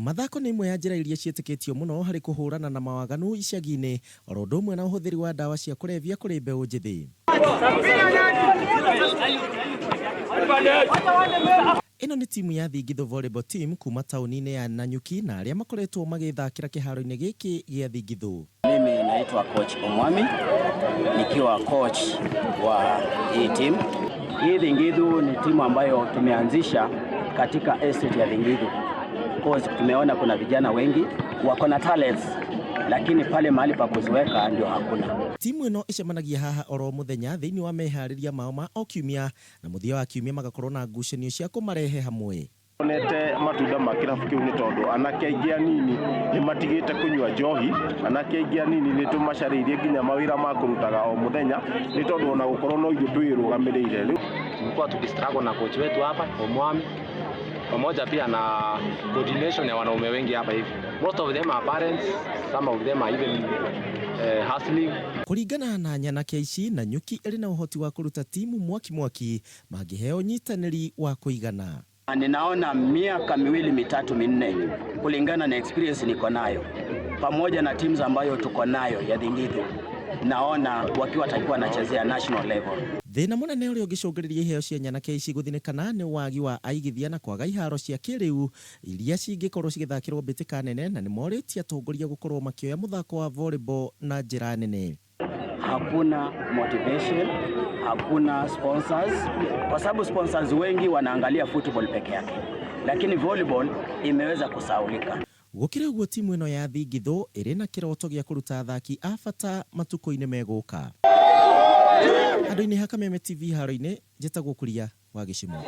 Mathako nĩ imwe ya njĩra iria ciĩtĩkĩtio mũno harĩ kũhũrana na mawaganu icagi-inĩ, oro ũndũ ũmwe na ũhũthĩri wa ndawa cia kũrebia kũrĩ mbeũ njĩthĩ. Ĩno nĩ timu ya Thingithu volleyball team kuma taũni-inĩ ya Nanyuki na arĩa makoretwo magĩthakĩra kĩharo-inĩ gĩkĩ gĩa Thingithu. Mimi naitwa coach Omwami, nikiwa coach wa hii team. Hii Thingithu ni timu ambayo tumeanzisha katika estate ya Thingithu. Cause tumeona kuna vijana wengi wako na talents, lakini pale mahali pa kuziweka ndio hakuna. Timu ĩno ĩcemanagia haha oro mũthenya thĩinĩ wa meharĩria mao ma o kiumia, na mũthia wa kiumia magakorwo na ngucanio cia kũmarehe hamwe. Onete matunda ma kirabu kĩu nĩ tondũ anake aingĩ anini nĩ matigĩte kũnyua njohi, anake aingĩ anini nĩ tũmacarĩirie nginya mawĩra ma kũrutaga o mũthenya nĩ tondũ ona gũkorwo no ithuĩ twĩrũgamĩrĩire. Tulikuwa tukistruggle na coach wetu hapa Omwami, pamoja pia na coordination ya wanaume wengi hapa hivi. Most of them are parents, some of them are even hustling. Kũringana na anake ici, Nanyuki ĩrĩ na ũhoti wa kũruta timu mwaki mangĩheo nyitanĩri wa kũigana. Ninaona miaka miwili mitatu minne kulingana na experience niko nayo pamoja na teams ambayo tuko nayo ya Thingithu, naona wakiwa watakuwa wanachezea national level. Thĩna mũnene ũrĩa ũngĩcũngĩrĩria iheo cia anake ici gũthinĩkana nĩ wagi wa aigithia na kwaga iharo cia kĩrĩu iria cingĩkorwo cigĩthakĩrwo mbĩtĩka nene, na nĩ morĩtie atongoria gũkorwo makĩoya mũthako wa volleyball na njĩra nene. Hakuna motivation, hakuna sponsors, kwa sababu sponsors wengi wanaangalia football peke yake, lakini volleyball imeweza kusaulika. Gũkĩrĩ ũguo timu ĩno ya Thingithu ĩrĩ na kĩroto gĩa kũruta athaki a bata matukũ-inĩ megũka. Andũ-inĩ ha Kameme TV haro-inĩ, njĩtagwo Kuria wa Gĩcimo.